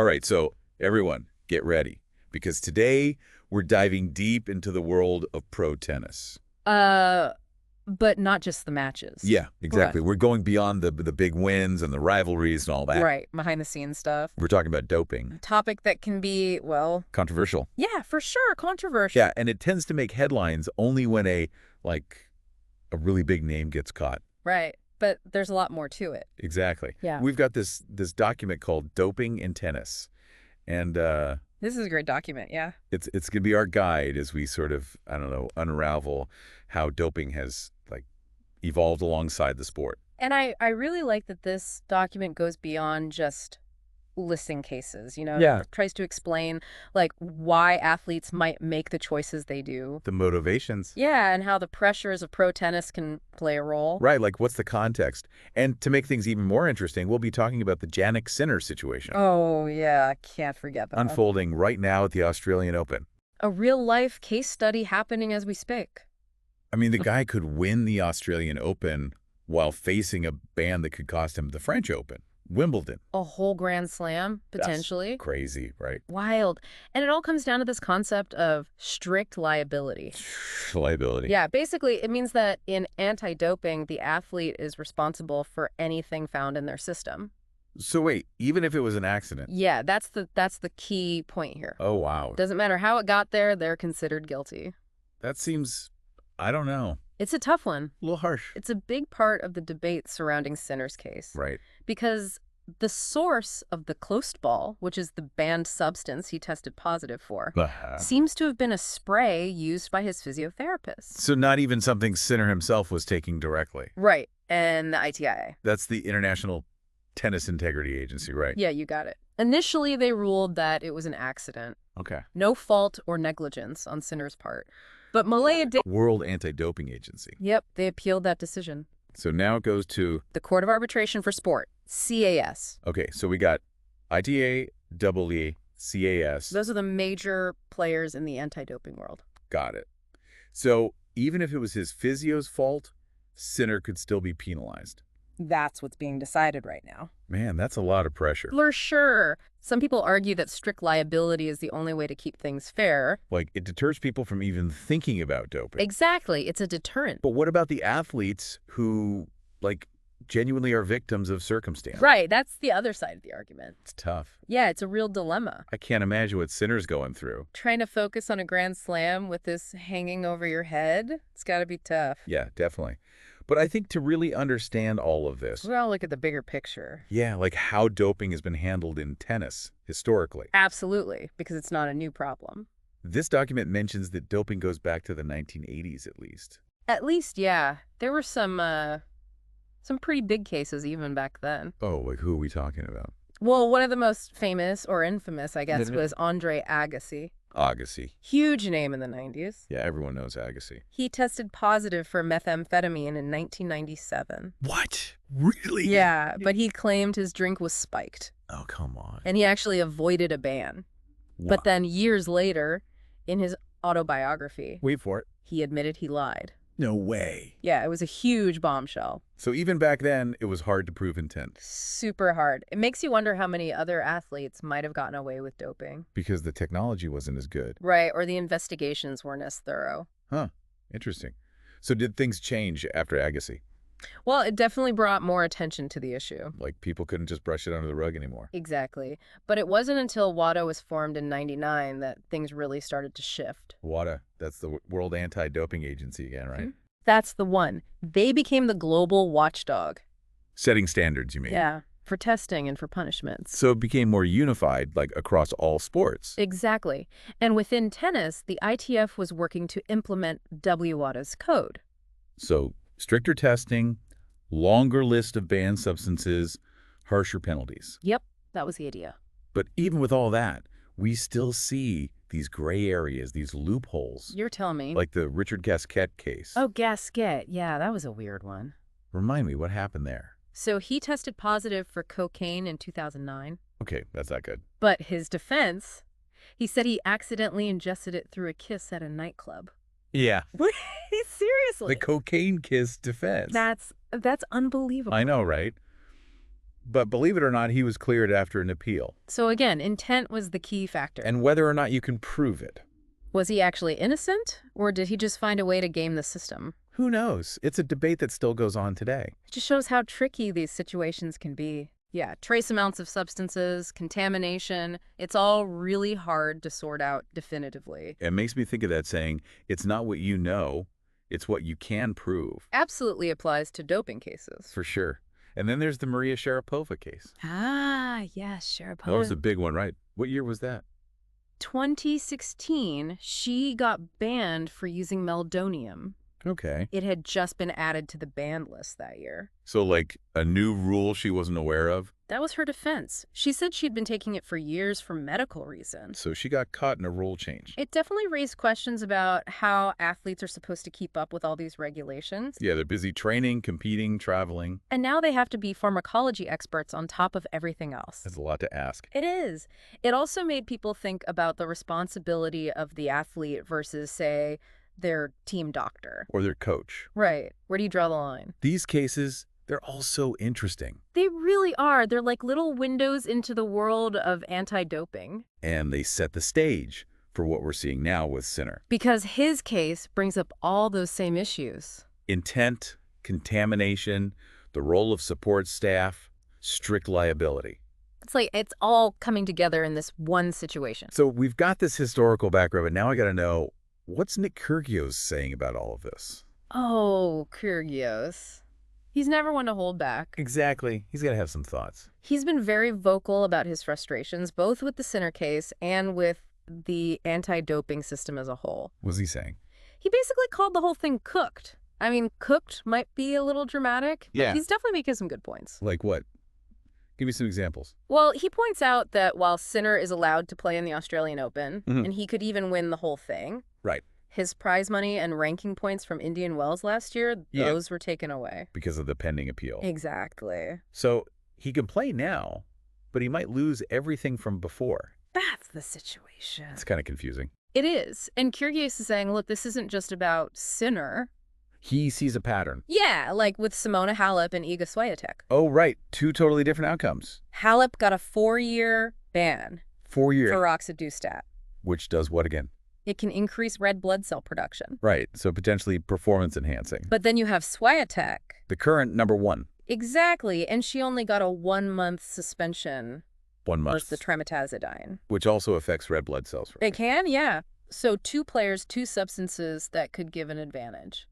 All right, so everyone, get ready, because today we're diving deep into the world of pro tennis. Uh, but not just the matches. Yeah, exactly. We're going beyond the big wins and the rivalries and all that. Right, behind the scenes stuff. We're talking about doping. A topic that can be, well, Controversial. yeah, for sure, controversial. Yeah, and it tends to make headlines only when a really big name gets caught. Right, but there's a lot more to it. Exactly. Yeah. We've got this document called Doping in Tennis. And This is a great document, yeah. it's going to be our guide as we sort of, I don't know, unravel how doping has evolved alongside the sport. And I really like that this document goes beyond just listing cases, Yeah. It tries to explain, why athletes might make the choices they do. The motivations. Yeah, and how the pressures of pro tennis can play a role. Right, what's the context? And to make things even more interesting, we'll be talking about the Jannik Sinner situation. Oh, yeah, I can't forget that. Unfolding right now at the Australian Open. A real-life case study happening as we speak. I mean, the guy could win the Australian Open while facing a ban that could cost him the French Open, Wimbledon. A whole Grand Slam, potentially. That's crazy, right? Wild. And it all comes down to this concept of strict liability. Liability. Yeah, basically, it means that in anti-doping, the athlete is responsible for anything found in their system. So wait, even if it was an accident? Yeah, that's the key point here. Oh, wow. Doesn't matter how it got there, they're considered guilty. That seems, I don't know, It's a tough one. a little harsh. It's a big part of the debate surrounding Sinner's case. Right. Because the source of the closed ball, which is the banned substance he tested positive for, seems to have been a spray used by his physiotherapist. So not even something Sinner himself was taking directly. Right, and the ITIA. That's the International Tennis Integrity Agency, right? Yeah, you got it. Initially, they ruled that it was an accident. Okay. No fault or negligence on Sinner's part. But Malaya did... World Anti-Doping Agency. Yep, they appealed that decision. So now it goes to... The Court of Arbitration for Sport, CAS. Okay, so we got ITA, EE, CAS. Those are the major players in the anti-doping world. Got it. So even if it was his physio's fault, Sinner could still be penalized. That's what's being decided right now. Man, that's a lot of pressure. For sure. Some people argue that strict liability is the only way to keep things fair. It deters people from even thinking about doping. Exactly. It's a deterrent. But what about the athletes who, genuinely are victims of circumstance? Right. That's the other side of the argument. It's tough. Yeah, it's a real dilemma. I can't imagine what Sinner's going through. Trying to focus on a Grand Slam with this hanging over your head, it's got to be tough. Yeah, definitely. But I think to really understand all of this... Well, look at the bigger picture. Yeah, how doping has been handled in tennis, historically. Absolutely, because it's not a new problem. This document mentions that doping goes back to the 1980s, at least. At least, yeah. There were some pretty big cases even back then. Oh, who are we talking about? Well, one of the most famous, or infamous, I guess, was Andre Agassi. Agassi. Huge name in the 90s. Yeah, everyone knows Agassi. He tested positive for methamphetamine in 1997. What? Really? Yeah, but he claimed his drink was spiked. Oh, come on. And he actually avoided a ban. But then years later, in his autobiography, wait for it, he admitted he lied. No way. Yeah, it was a huge bombshell. So even back then, it was hard to prove intent. Super hard. It makes you wonder how many other athletes might have gotten away with doping. Because the technology wasn't as good. Right, or the investigations weren't as thorough. Huh, interesting. So did things change after Agassi? Well, it definitely brought more attention to the issue. People couldn't just brush it under the rug anymore. Exactly. But it wasn't until WADA was formed in '99 that things really started to shift. WADA, that's the World Anti-Doping Agency again, right? Mm-hmm. That's the one. They became the global watchdog. Setting standards, you mean? Yeah, for testing and for punishments. So it became more unified, across all sports. Exactly. And within tennis, the ITF was working to implement WADA's code. So stricter testing, longer list of banned substances, harsher penalties. Yep, that was the idea. But even with all that, we still see these gray areas, these loopholes. You're telling me. Like the Richard Gasquet case. Oh, Gasquet. Yeah, that was a weird one. Remind me, what happened there? So he tested positive for cocaine in 2009. Okay, that's not good. But his defense, he said he accidentally ingested it through a kiss at a nightclub. Yeah. Seriously. The cocaine kiss defense. That's unbelievable. I know, right? But believe it or not, he was cleared after an appeal. So again, intent was the key factor. And whether or not you can prove it. Was he actually innocent, or did he just find a way to game the system? Who knows? It's a debate that still goes on today. It just shows how tricky these situations can be. Yeah, trace amounts of substances, contamination, it's all really hard to sort out definitively. It makes me think of that saying, it's not what you know, it's what you can prove. Absolutely applies to doping cases. For sure. And then there's the Maria Sharapova case. Ah, yes, Sharapova. That was a big one, right? What year was that? 2016, she got banned for using meldonium. Okay. It had just been added to the banned list that year. So like a new rule she wasn't aware of? That was her defense. She said she'd been taking it for years for medical reasons. So she got caught in a rule change. It definitely raised questions about how athletes are supposed to keep up with all these regulations. Yeah, they're busy training, competing, traveling. And now they have to be pharmacology experts on top of everything else. That's a lot to ask. It is. It also made people think about the responsibility of the athlete versus, say, their team doctor. Or their coach. Right. Where do you draw the line? These cases, they're all so interesting. They really are. They're like little windows into the world of anti-doping. And they set the stage for what we're seeing now with Sinner. Because his case brings up all those same issues. Intent, contamination, the role of support staff, strict liability. It's like it's all coming together in this one situation. So we've got this historical background, but now I got to know, what's Nick Kyrgios saying about all of this? Oh, Kyrgios. He's never one to hold back. Exactly. He's got to have some thoughts. He's been very vocal about his frustrations, both with the Sinner case and with the anti-doping system as a whole. What's he saying? He basically called the whole thing cooked. I mean, cooked might be a little dramatic, but Yeah. he's definitely making some good points. Like what? Give me some examples. Well, he points out that while Sinner is allowed to play in the Australian Open, Mhm. and he could even win the whole thing, Right. his prize money and ranking points from Indian Wells last year, Yeah. those were taken away. Because of the pending appeal. Exactly. So he can play now, but he might lose everything from before. That's the situation. It's kind of confusing. It is. And Kyrgios is saying, look, this isn't just about Sinner. He sees a pattern. Yeah, like with Simona Halep and Iga Swiatek. Oh, right. Two totally different outcomes. Halep got a 4-year ban 4 years. for roxadustat. Which does what again? It can increase red blood cell production. Right. So potentially performance enhancing. But then you have Swiatek. The current #1. Exactly. And she only got a 1-month suspension 1 month. versus the trimetazidine. Which also affects red blood cells. It can, yeah. So 2 players, 2 substances that could give an advantage.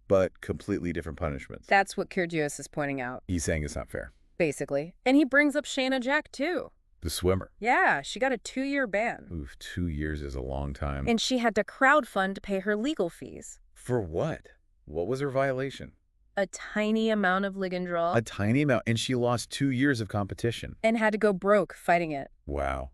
But completely different punishments. That's what Kyrgios is pointing out, He's saying it's not fair. basically. And he brings up Shayna Jack, too. The swimmer. Yeah, she got a 2-year ban. Oof, 2 years is a long time. And she had to crowdfund to pay her legal fees. For what? What was her violation? A tiny amount of Ligandrol. A tiny amount. And she lost 2 years of competition. And had to go broke fighting it. Wow.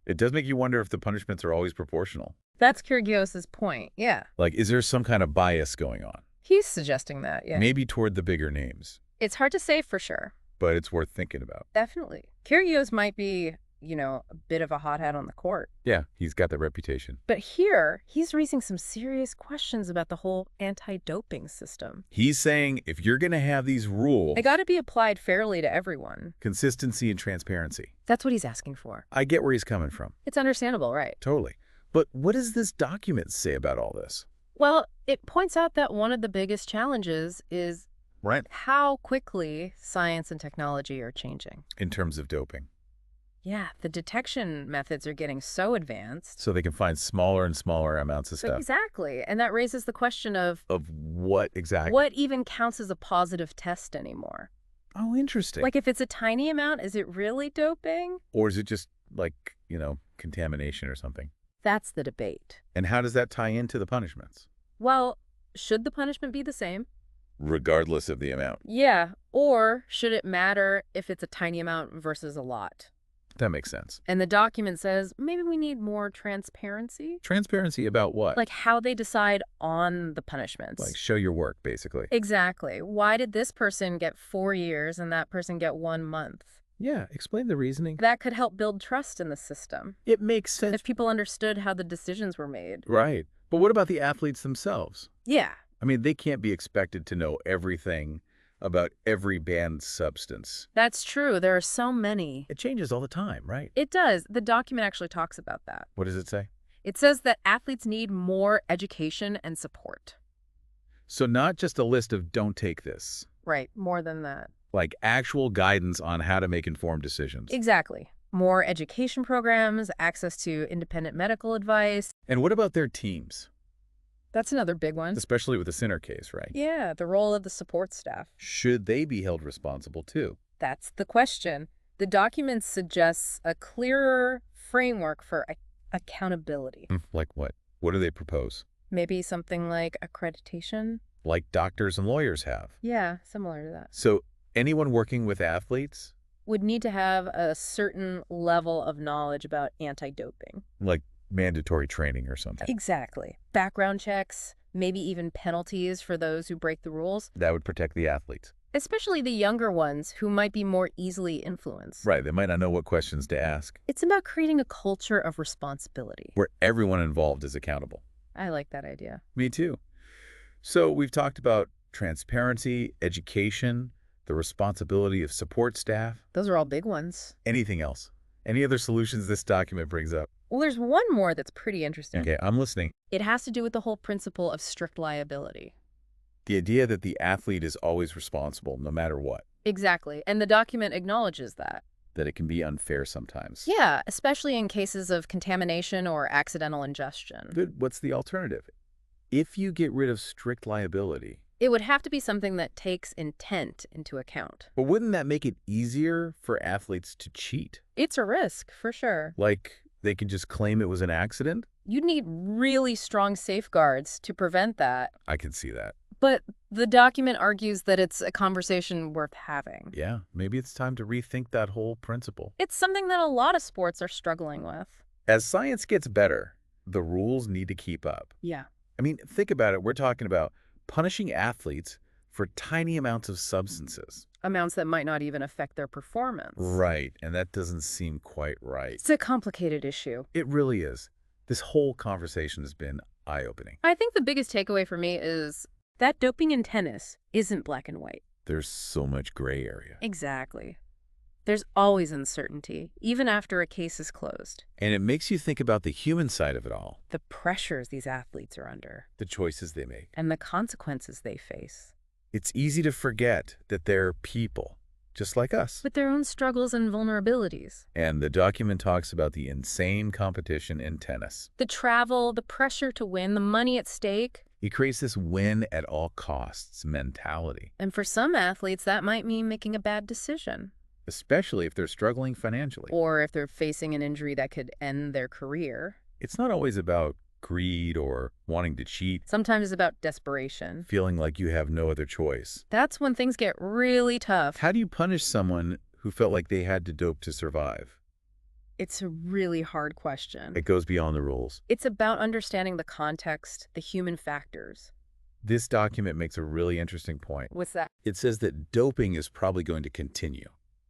It does make you wonder if the punishments are always proportional. That's Kyrgios' point, yeah. Like, is there some kind of bias going on? He's suggesting that, yeah. Maybe toward the bigger names. It's hard to say for sure. But it's worth thinking about. Definitely. Kyrgios might be, a bit of a hothead on the court. Yeah, he's got that reputation. But here, he's raising some serious questions about the whole anti-doping system. He's saying if you're going to have these rules, They got to be applied fairly to everyone. consistency and transparency. That's what he's asking for. I get where he's coming from. It's understandable, right? Totally. But what does this document say about all this? Well, it points out that one of the biggest challenges is Right. how quickly science and technology are changing. In terms of doping. Yeah, the detection methods are getting so advanced. So they can find smaller and smaller amounts of stuff. Exactly. And that raises the question of Of what exactly? what even counts as a positive test anymore? Oh, interesting. Like if it's a tiny amount, is it really doping? Or is it just like, contamination or something? That's the debate. And how does that tie into the punishments? Well, should the punishment be the same? Regardless of the amount. Yeah. Or should it matter if it's a tiny amount versus a lot? That makes sense. And the document says maybe we need more transparency. Transparency about what? Like how they decide on the punishments. Like show your work, basically. Exactly. Why did this person get 4 years and that person get 1 month? Yeah, explain the reasoning. That could help build trust in the system. It makes sense. If people understood how the decisions were made. Right. But what about the athletes themselves? Yeah. I mean, they can't be expected to know everything about every banned substance. That's true. There are so many. It changes all the time, right? It does. The document actually talks about that. What does it say? It says that athletes need more education and support. So not just a list of don't take this, Right, more than that. like actual guidance on how to make informed decisions. Exactly. More education programs, access to independent medical advice. And what about their teams? That's another big one. Especially with the Sinner case, right? Yeah, the role of the support staff. Should they be held responsible too? That's the question. The document suggests a clearer framework for accountability. Like what? What do they propose? Maybe something like accreditation? Like doctors and lawyers have. Yeah, similar to that. So anyone working with athletes? Would need to have a certain level of knowledge about anti-doping. Like mandatory training or something. Exactly. Background checks, maybe even penalties for those who break the rules. That would protect the athletes. Especially the younger ones who might be more easily influenced. Right, they might not know what questions to ask. It's about creating a culture of responsibility. Where everyone involved is accountable. I like that idea. Me too. So we've talked about transparency, education, the responsibility of support staff. Those are all big ones. Anything else? Any other solutions this document brings up? Well, there's one more that's pretty interesting. Okay, I'm listening. It has to do with the whole principle of strict liability. The idea that the athlete is always responsible, no matter what. Exactly. And the document acknowledges that. That it can be unfair sometimes. Yeah, especially in cases of contamination or accidental ingestion. Good. What's the alternative? If you get rid of strict liability, it would have to be something that takes intent into account. But wouldn't that make it easier for athletes to cheat? It's a risk, for sure. Like they can just claim it was an accident? You'd need really strong safeguards to prevent that. I can see that. But the document argues that it's a conversation worth having. Yeah, maybe it's time to rethink that whole principle. It's something that a lot of sports are struggling with. As science gets better, the rules need to keep up. Yeah. I mean, think about it. We're talking about punishing athletes for tiny amounts of substances. Amounts that might not even affect their performance. Right, and that doesn't seem quite right. It's a complicated issue. It really is. This whole conversation has been eye-opening. I think the biggest takeaway for me is that doping in tennis isn't black and white. There's so much gray area. Exactly. There's always uncertainty, even after a case is closed. And it makes you think about the human side of it all. The pressures these athletes are under. The choices they make. And the consequences they face. It's easy to forget that they're people, just like us. With their own struggles and vulnerabilities. And the document talks about the insane competition in tennis. The travel, the pressure to win, the money at stake. It creates this win-at-all-costs mentality. And for some athletes, that might mean making a bad decision. Especially if they're struggling financially. Or if they're facing an injury that could end their career. It's not always about greed or wanting to cheat. Sometimes it's about desperation. Feeling like you have no other choice. That's when things get really tough. How do you punish someone who felt like they had to dope to survive? It's a really hard question. It goes beyond the rules. It's about understanding the context, the human factors. This document makes a really interesting point. What's that? It says that doping is probably going to continue.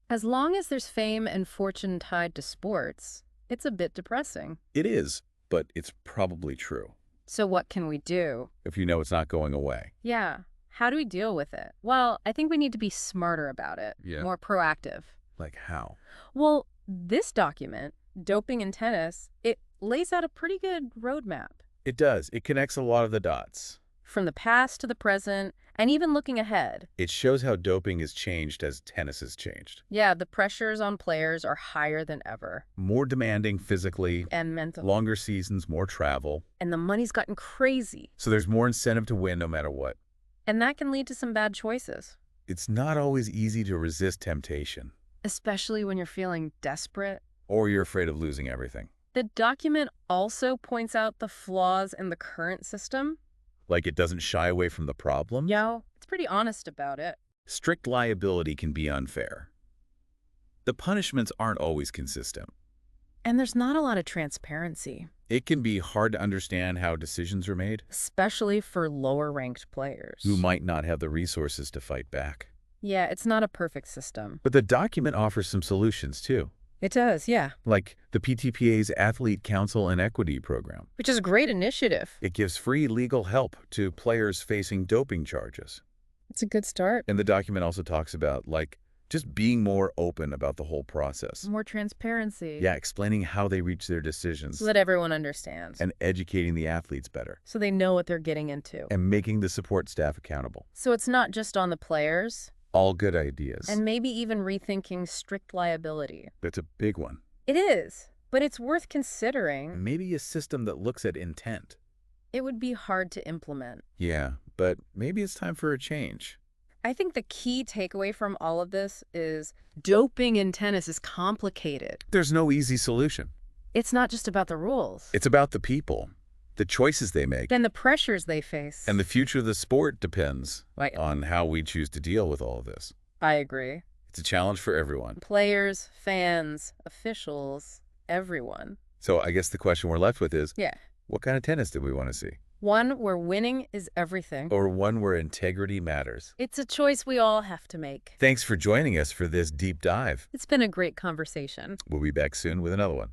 As long as there's fame and fortune tied to sports, it's a bit depressing. It is, but it's probably true. So what can we do? If you know it's not going away. Yeah. How do we deal with it? Well, I think we need to be smarter about it. Yeah. More proactive. Like how? Well, this document, Doping in Tennis, it lays out a pretty good roadmap. It does. It connects a lot of the dots. From the past to the present, and even looking ahead. It shows how doping has changed as tennis has changed. Yeah, the pressures on players are higher than ever. More demanding physically. And mentally. Longer seasons, more travel. And the money's gotten crazy. So there's more incentive to win no matter what. And that can lead to some bad choices. It's not always easy to resist temptation. Especially when you're feeling desperate. Or you're afraid of losing everything. The document also points out the flaws in the current system. Like it doesn't shy away from the problem? Yeah, it's pretty honest about it. Strict liability can be unfair. The punishments aren't always consistent. And there's not a lot of transparency. It can be hard to understand how decisions are made. Especially for lower-ranked players. Who might not have the resources to fight back. Yeah, it's not a perfect system. But the document offers some solutions, too. It does, yeah. Like the PTPA's Athlete Counsel and Equity Program. Which is a great initiative. It gives free legal help to players facing doping charges. It's a good start. And the document also talks about, like, just being more open about the whole process. More transparency. Yeah, explaining how they reach their decisions. So that everyone understands. And educating the athletes better. So they know what they're getting into. And making the support staff accountable. So it's not just on the players. All good ideas. And maybe even rethinking strict liability. That's a big one. It is, but it's worth considering. Maybe a system that looks at intent. It would be hard to implement. Yeah, but maybe it's time for a change. I think the key takeaway from all of this is doping in tennis is complicated. There's no easy solution. It's not just about the rules. It's about the people, the choices they make. Then the pressures they face. And the future of the sport depends Right. on how we choose to deal with all of this. I agree. It's a challenge for everyone. Players, fans, officials, everyone. So I guess the question we're left with is, Yeah. what kind of tennis do we want to see? One where winning is everything. Or one where integrity matters? It's a choice we all have to make. Thanks for joining us for this deep dive. It's been a great conversation. We'll be back soon with another one.